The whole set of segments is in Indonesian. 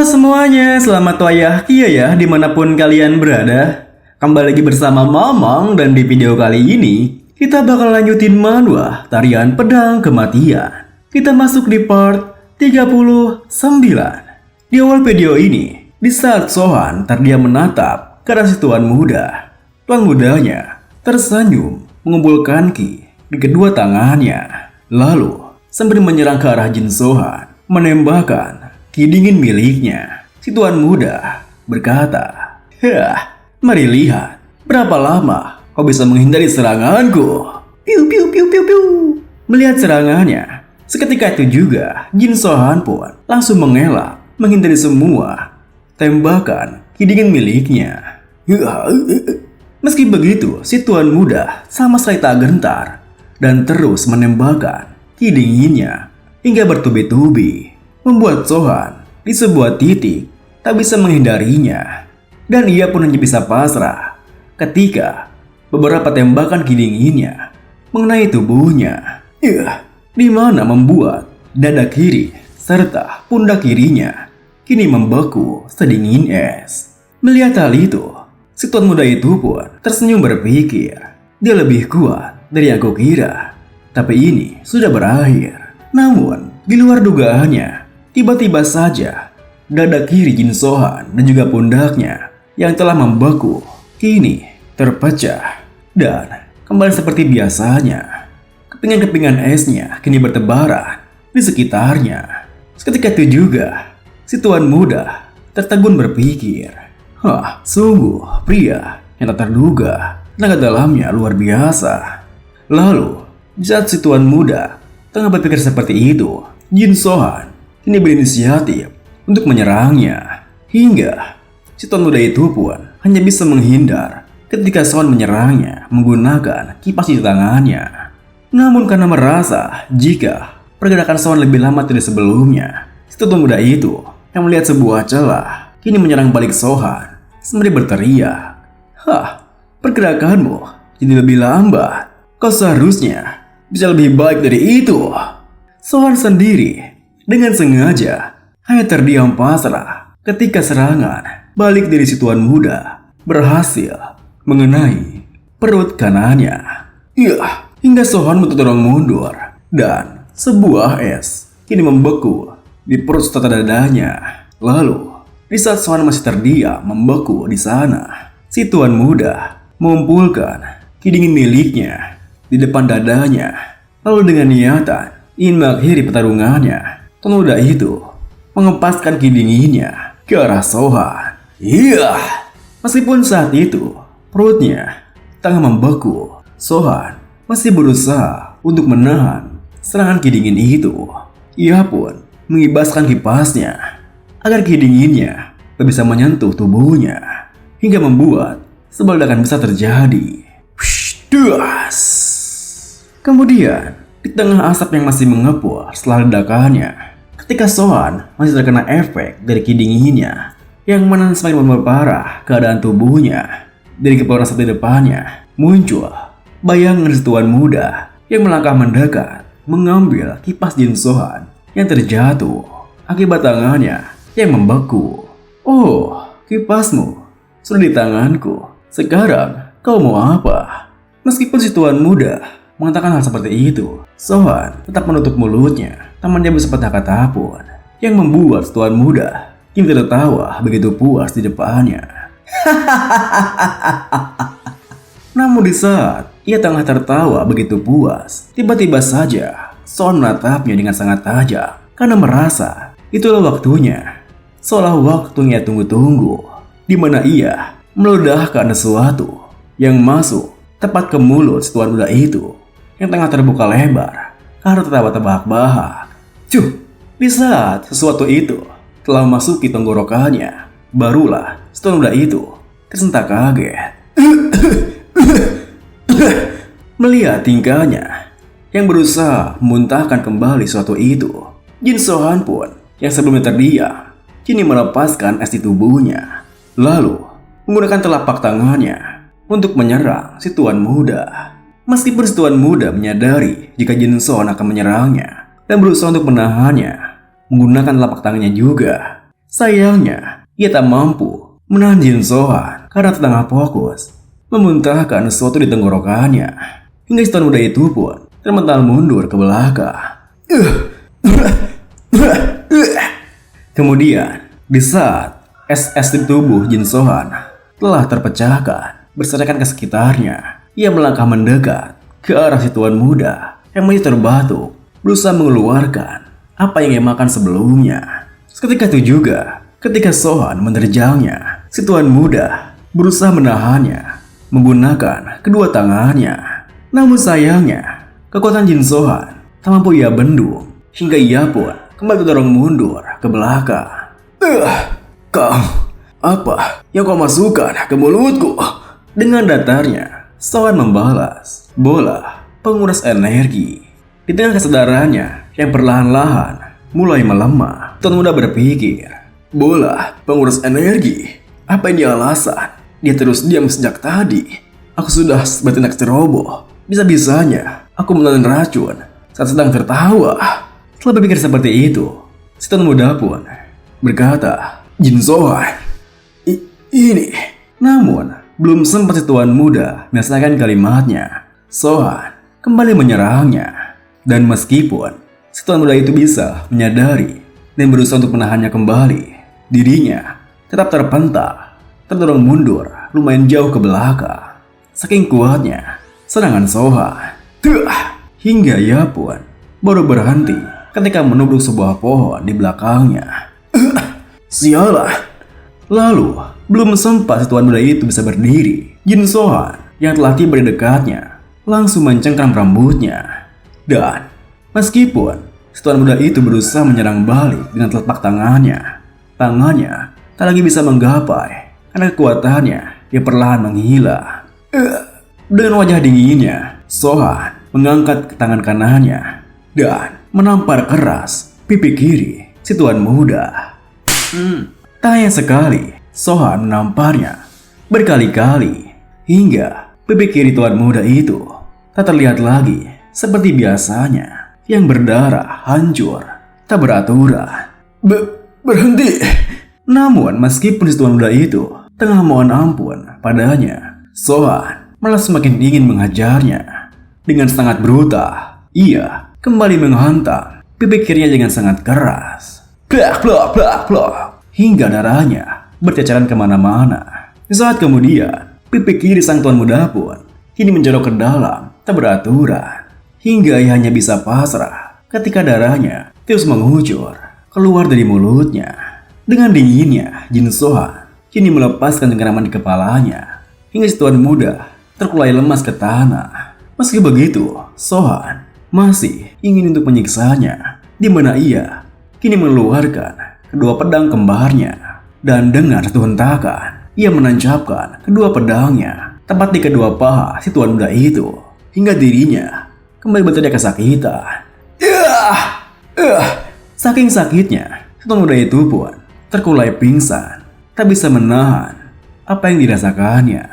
Semuanya, selamat wayah kia ya dimanapun kalian berada. Kembali lagi bersama Momong dan di video kali ini kita bakal lanjutin manhwa Tarian Pedang Kematian. Kita masuk di part 39. Di awal video ini, di saat Sohan terdiam menatap ke arah si tuan muda, tuan mudanya tersenyum mengumpulkan ki di kedua tangannya. Lalu sambil menyerang ke arah Jin Sohan, menembakkan ki dingin miliknya. Si tuan muda berkata, mari lihat berapa lama kau bisa menghindari seranganku." Piu piu piu piu piu. Melihat serangannya, seketika itu juga Jin Sohan pun langsung mengelak menghindari semua tembakan ki dingin miliknya. Meski begitu, si tuan muda sama sekali tak gentar dan terus menembakkan ki dinginnya hingga bertubi-tubi, membuat Sohan di sebuah titik tak bisa menghindarinya, dan ia pun hanya bisa pasrah ketika beberapa tembakan ki dinginnya mengenai tubuhnya, di mana membuat dada kiri serta pundak kirinya kini membeku sedingin es. Melihat hal itu, si tuan muda itu pun tersenyum berpikir, dia lebih kuat dari yang aku kira, tapi ini sudah berakhir. Namun di luar dugaannya, tiba-tiba saja dada kiri Jin Sohan dan juga pundaknya yang telah membeku kini terpecah dan kembali seperti biasanya. Kepingan-kepingan esnya kini bertebaran di sekitarnya. Seketika itu juga si tuan muda tertegun berpikir, sungguh pria yang tak terduga, tenaga dalamnya luar biasa. Lalu di saat si tuan muda tengah berpikir seperti itu, Jin Sohan kini berinisiatif untuk menyerangnya, hingga si tuan muda itu pun hanya bisa menghindar ketika Sohan menyerangnya menggunakan kipas di tangannya. Namun karena merasa jika pergerakan Sohan lebih lama dari sebelumnya, si tuan muda itu yang melihat sebuah celah kini menyerang balik Sohan sembari berteriak, pergerakanmu jadi lebih lambat, kau seharusnya bisa lebih baik dari itu." Sohan sendiri dengan sengaja hanya terdiam pasrah ketika serangan balik dari si tuan muda berhasil mengenai perut kanannya. Hingga Sohan terdorong mundur dan sebuah es kini membeku di perut serta dadanya. Lalu di saat Sohan masih terdiam membeku di sana, si tuan muda mengumpulkan ki dingin miliknya di depan dadanya. Lalu dengan niatan ingin mengakhiri pertarungannya, tuan muda itu mengempaskan ki dinginnya ke arah Sohan. Meskipun saat itu perutnya tengah membeku, Sohan masih berusaha untuk menahan serangan ki dingin itu. Ia pun mengibaskan kipasnya agar ki dinginnya tak bisa menyentuh tubuhnya, hingga membuat sebuah ledakan besar terjadi. Kemudian di tengah asap yang masih mengepul setelah ledakannya, ketika Sohan masih terkena efek dari ki dinginnya yang mana semakin memperparah keadaan tubuhnya, dari kepala asap di depannya muncul bayangan si tuan muda yang melangkah mendekat mengambil kipas Jin Sohan yang terjatuh akibat tangannya yang membeku. Kipasmu sudah di tanganku. Sekarang kau mau apa? Meskipun si tuan muda mengatakan hal seperti itu, Sohan tetap menutup mulutnya, tak menjawab sepatah kata pun, yang membuat si tuan muda kini tertawa begitu puas di depannya. Namun di saat ia tengah tertawa begitu puas, tiba-tiba saja Sohan menatapnya dengan sangat tajam karena merasa itulah waktunya, seolah waktu yang ia tunggu-tunggu, di mana ia meledahkan sesuatu yang masuk tepat ke mulut si tuan muda itu yang tengah terbuka lebar karena tertawa terbahak-bahak. Di saat sesuatu itu telah memasuki tenggorokannya, barulah si tuan muda itu tersentak kaget. Melihat tingkahnya yang berusaha memuntahkan kembali sesuatu itu, Jin Sohan pun yang sebelumnya terdiam kini melepaskan es di tubuhnya, lalu menggunakan telapak tangannya untuk menyerang si tuan muda. Meskipun si tuan muda menyadari jika Jin Sohan akan menyerangnya dan berusaha untuk menahannya menggunakan telapak tangannya juga, Sayangnya, ia tak mampu menahan Jin Sohan karena tengah fokus memuntahkan sesuatu di tenggorokannya. Hingga si tuan muda itu pun termental mundur ke belakang. Kemudian, di saat es di tubuh Jin Sohan telah terpecahkan berserakan ke sekitarnya, ia melangkah mendekat ke arah si tuan muda yang masih terbatuk, berusaha mengeluarkan apa yang ia makan sebelumnya. Seketika itu juga, ketika Sohan menerjangnya, si tuan muda berusaha menahannya menggunakan kedua tangannya. Namun sayangnya, kekuatan Jin Sohan tak mampu ia bendung, hingga ia pun kembali terdorong mundur ke belakang. Kang, apa yang kau masukkan ke mulutku? Dengan datarnya, Sohan membalas bola penguras energi. Di tengah kesadarannya yang perlahan-lahan mulai melemah, tuan muda berpikir, bola penguras energi? Apa ini alasan dia terus diam sejak tadi? Aku sudah sebatin ceroboh. Bisa-bisanya aku menelan racun saat sedang tertawa. Setelah berpikir seperti itu, si tuan muda pun berkata, Jin Sohan, ini. Namun, belum sempat si tuan muda menyelesaikan kalimatnya, Sohan kembali menyerangnya. Dan meskipun si tuan muda itu bisa menyadari dan berusaha untuk menahannya kembali, dirinya tetap terpental, terdorong mundur lumayan jauh ke belakang. Saking kuatnya serangan Sohan, hingga ia pun baru berhenti ketika menubruk sebuah pohon di belakangnya. Sialah. Lalu, belum sempat si tuan muda itu bisa berdiri, Jin Sohan yang telah tiba di dekatnya langsung mencengkram rambutnya. Dan meskipun si tuan muda itu berusaha menyerang balik dengan telapak tangannya tak lagi bisa menggapai karena kekuatannya yang perlahan menghilang. Dengan wajah dinginnya, Sohan mengangkat tangan kanannya dan menampar keras pipi kiri si tuan muda. Tak hanya sekali, Sohan menamparnya berkali-kali hingga pipi kiri tuan muda itu tak terlihat lagi seperti biasanya yang berdarah, hancur, tak beraturan. Berhenti. Namun meskipun si tuan muda itu tengah mohon ampun padanya, Sohan malah semakin ingin menghajarnya. Dengan sangat brutal, ia kembali menghantam pipi kirinya dengan sangat keras. Plak, plak, plak, plak, hingga darahnya berceceran kemana-mana. Saat kemudian, pipi kiri sang tuan muda pun kini menjorok ke dalam, tak beraturan. Hingga ia hanya bisa pasrah ketika darahnya terus mengucur keluar dari mulutnya. Dengan dinginnya, Jin Sohan kini melepaskan cengkeraman di kepalanya, hingga si tuan muda terkulai lemas ke tanah. Meski begitu, Sohan masih ingin untuk menyiksanya, di mana ia kini mengeluarkan kedua pedang kembarnya. Dan dengan satu hentakan, ia menancapkan kedua pedangnya tepat di kedua paha si tuan muda itu, hingga dirinya kembali berteriak kesakitan. Saking sakitnya, si tuan muda itu pun terkulai pingsan, tak bisa menahan apa yang dirasakannya.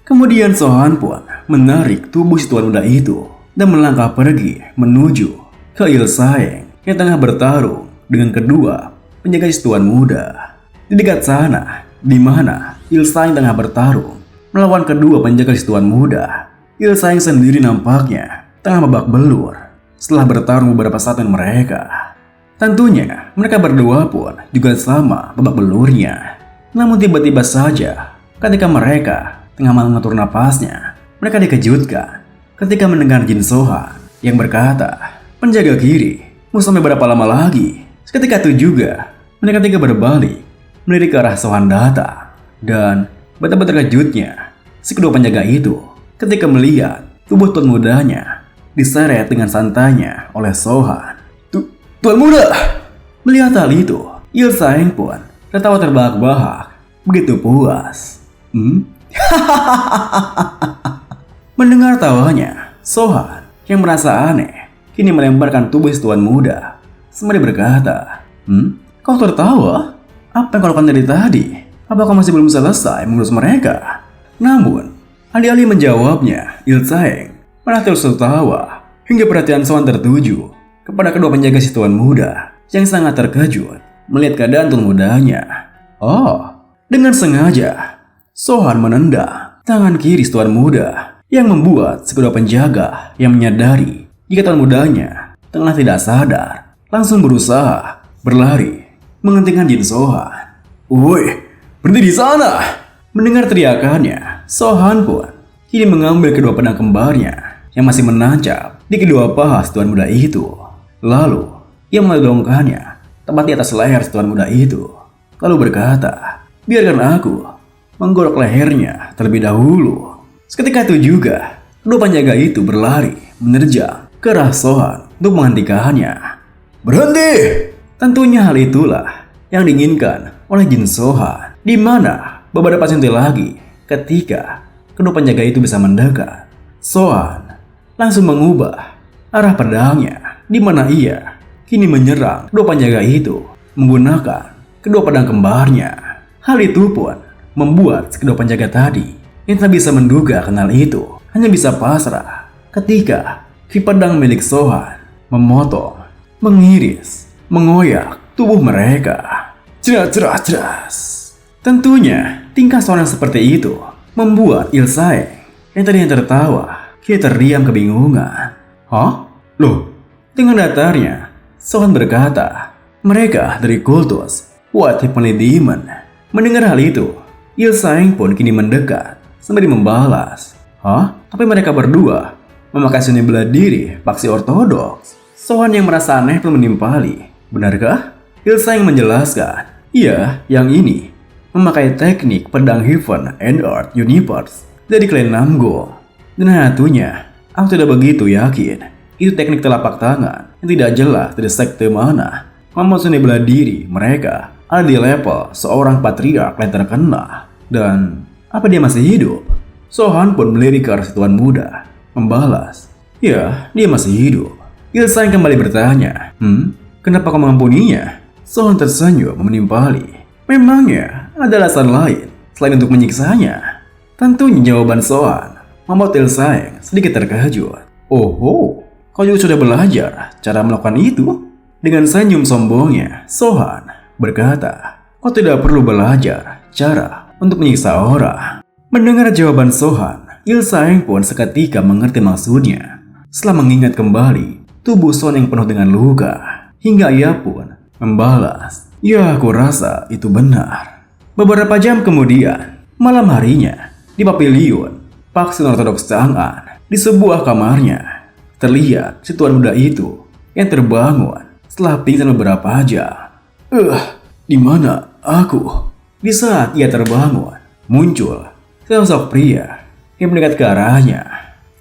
Kemudian Sohan pun menarik tubuh si tuan muda itu dan melangkah pergi menuju ke Ilsaeng yang tengah bertarung dengan kedua penjaga si tuan muda. Di dekat sana, di mana Ilsaeng tengah bertarung melawan kedua penjaga si tuan muda, Ilsaeng sendiri nampaknya tengah babak belur setelah bertarung beberapa saat dengan mereka. Tentunya mereka berdua pun juga sama babak belurnya. Namun tiba-tiba saja ketika mereka tengah mengatur napasnya, mereka dikejutkan ketika mendengar Jin Sohan yang berkata, penjaga kiri, mau sampai berapa lama lagi? Seketika itu juga, mereka tiga berbalik, melirik ke arah Sohan datang. Dan betapa terkejutnya si kedua penjaga itu ketika melihat tubuh tuan mudanya diseret dengan santainya oleh Sohan. Tuan muda! Melihat hal itu, Ilsaeng pun tertawa terbahak-bahak, begitu puas. Mendengar tawanya, Sohan yang merasa aneh kini melemparkan tubuh si tuan muda sembari berkata, kau tertawa? Apa yang kau lakukan dari tadi? Apakah masih belum selesai mengurus mereka? Namun, alih-alih menjawabnya, Ilsaeng malah terus tertawa hingga perhatian Sohan tertuju kepada kedua penjaga si tuan muda yang sangat terkejut melihat keadaan tuan mudanya. Oh, dengan sengaja, Sohan menendang tangan kiri tuan muda yang membuat kedua penjaga yang menyadari jika tuan mudanya tengah tidak sadar langsung berusaha berlari menghentikan Jin Sohan. "Woi, berhenti di sana!" Mendengar teriakannya, Sohan pun kini mengambil kedua pedang kembarnya yang masih menancap di kedua paha tuan muda itu. Lalu, ia menodongkannya tepat di atas leher tuan muda itu. Lalu berkata, "Biarkan aku menggorok lehernya terlebih dahulu." Seketika itu juga, kedua penjaga itu berlari menerjang ke arah Sohan untuk menghentikannya. "Berhenti!" Tentunya hal itulah yang diinginkan oleh Jin Sohan, di mana beberapa sentil lagi ketika kedua penjaga itu bisa mendekat, Sohan langsung mengubah arah pedangnya, di mana ia kini menyerang kedua penjaga itu menggunakan kedua pedang kembarnya. Hal itu pun membuat kedua penjaga tadi yang tak bisa menduga kenal itu hanya bisa pasrah ketika pedang milik Sohan memotong, mengiris, mengoyak tubuh mereka. Ceras. Tentunya tingkah Sohan yang seperti itu membuat Ilsaeng yang tadinya tertawa kini terdiam kebingungan. "Hah? Loh?" Dengan datarnya, Sohan berkata, "Mereka dari kultus White Heavenly Demon." Mendengar hal itu, Ilsaeng pun kini mendekat sembari membalas, "Hah? Tapi mereka berdua memakai seni bela diri paksi ortodoks." Sohan yang merasa aneh pun menimpali. "Benarkah?" Ilsaeng menjelaskan, "Iya, yang ini memakai teknik pedang Heaven and Earth Universe dari klan Namgong. Dan hatunya, aku tidak begitu yakin itu teknik telapak tangan yang tidak jelas dari sekte mana. Namun seni bela diri mereka ada di level seorang patriark yang terkenal. Dan apa dia masih hidup?" Sohan pun melirik ke arah tuan muda, membalas, "Ya, dia masih hidup." Ilsaeng kembali bertanya, "Kenapa kau mengampuninya?" Sohan tersenyum menimpali, "Memangnya ada alasan lain selain untuk menyiksanya?" Tentunya jawaban Sohan membuat Ilsaeng sedikit terkejut. "Oh, kau juga sudah belajar cara melakukan itu?" Dengan senyum sombongnya, Sohan berkata, "Kau tidak perlu belajar cara untuk menyiksa orang." Mendengar jawaban Sohan, Ilsaeng pun seketika mengerti maksudnya. Setelah mengingat kembali tubuh Sohan yang penuh dengan luka, hingga ia pun membalas, "Ya, aku rasa itu benar." Beberapa jam kemudian, malam harinya, di pavilion Paksin Ortodoks Chang'an, di sebuah kamarnya, terlihat si tuan muda itu yang terbangun setelah pingsan beberapa jam. Di mana aku?" Di saat ia terbangun, muncul sosok pria yang mendekat ke arahnya.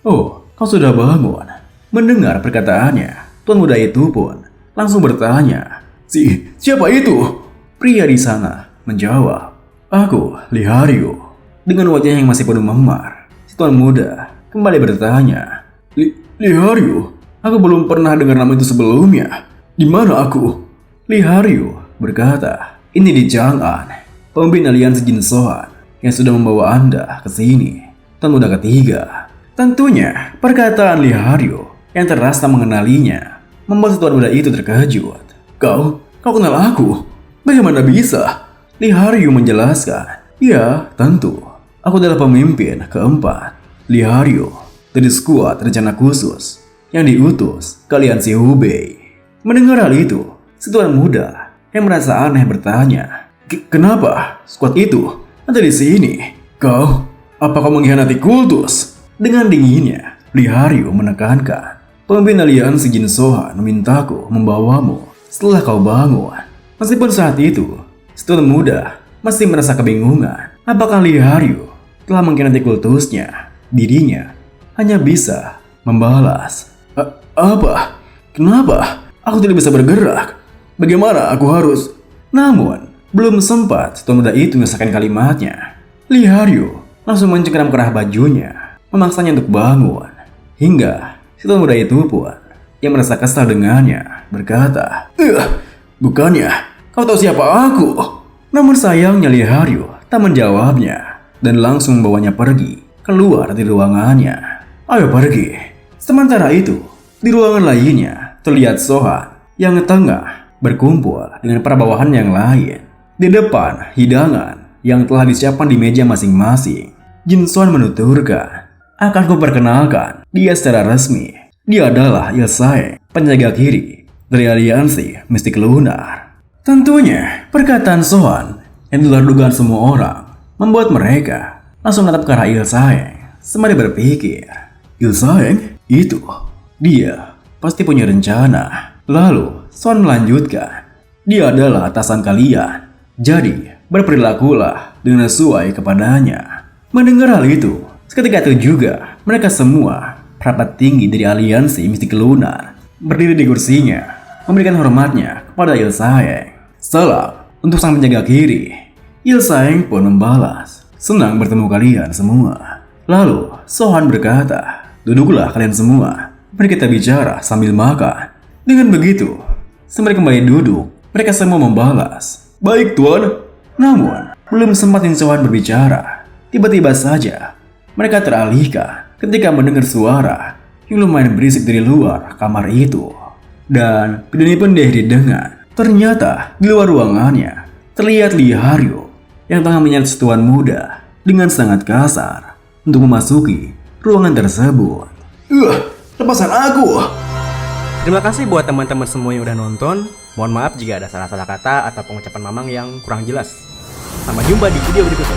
"Oh, kau sudah bangun." Mendengar perkataannya, tuan muda itu pun langsung bertanya, Siapa itu?" Pria di sana menjawab, "Aku, Lihario." Dengan wajah yang masih penuh memar, si tuan muda kembali bertanya, Lihario? Aku belum pernah dengar nama itu sebelumnya. Di mana aku?" Lihario berkata, "Ini di Chang'an, pemimpin aliansi Jin Sohan yang sudah membawa Anda ke sini." Tuan muda ketiga. Tentunya perkataan Lihario yang terasa mengenalinya membuat si tuan muda itu terkejut. Kau kenal aku? Bagaimana bisa?" Lihario menjelaskan, "Ya, tentu. Aku adalah pemimpin keempat Lihario dari skuad rencana khusus yang diutus ke aliansi Hubei." Mendengar hal itu, si tuan muda yang merasa aneh bertanya, "Kenapa skuad itu ada di sini? Apa kau mengkhianati kultus?" Dengan dinginnya, Lihario menekankan, "Pemimpin aliansi Jin Sohan memintaku membawamu setelah kau bangun." Meskipun saat itu, si tuan muda masih merasa kebingungan apakah Lihario telah mengkhianati kultusnya. Dirinya hanya bisa membalas, "Apa? Kenapa? Aku tidak bisa bergerak. Bagaimana aku harus?" Namun, belum sempat si tuan muda itu menyelesaikan kalimatnya, Lihario langsung mencengkeram kerah bajunya, memaksanya untuk bangun. Hingga si tuan muda itu pun yang merasa kesal dengannya berkata, "Bukannya kau tahu siapa aku?" Namun sayangnya Lihario tak menjawabnya dan langsung membawanya pergi keluar dari ruangannya. "Ayo pergi." Sementara itu, di ruangan lainnya terlihat Sohan yang tengah berkumpul dengan para bawahan yang lain. Di depan hidangan yang telah disiapkan di meja masing-masing, Jin Xuan menuturkan, akan kuperkenalkan dia secara resmi. Dia adalah Ilsaeng, penjaga kiri dari aliansi Mistik Lunar. Tentunya, perkataan Xuan yang di luar dugaan semua orang membuat mereka langsung menatap ke arah Ilsaeng sembari berpikir, Ilsaeng itu, dia pasti punya rencana. Lalu Xuan melanjutkan, dia adalah atasan kalian, jadi berperilakulah dengan sesuai kepadanya. Mendengar hal itu, seketika itu juga mereka semua perapat tinggi dari aliansi Mistik Lunar berdiri di kursinya, memberikan hormatnya kepada Ilsaeng. Salam untuk sang penjaga kiri. Ilsaeng pun membalas, senang bertemu kalian semua. Lalu Sohan berkata, duduklah kalian semua, mari kita bicara sambil makan. Dengan begitu, sembari kembali duduk, mereka semua membalas, baik tuan. Namun belum sempat Sohan berbicara, tiba-tiba saja mereka teralihkan ketika mendengar suara yang lumayan berisik dari luar kamar itu. Dan video ini pun diakhiri dengan, ternyata di luar ruangannya terlihat Lee Haryo yang tengah menyeret tuan muda dengan sangat kasar untuk memasuki ruangan tersebut. Lepasan aku! Terima kasih buat teman-teman semua yang udah nonton. Mohon maaf jika ada salah-salah kata atau pengucapan Mamang yang kurang jelas. Sampai jumpa di video berikutnya.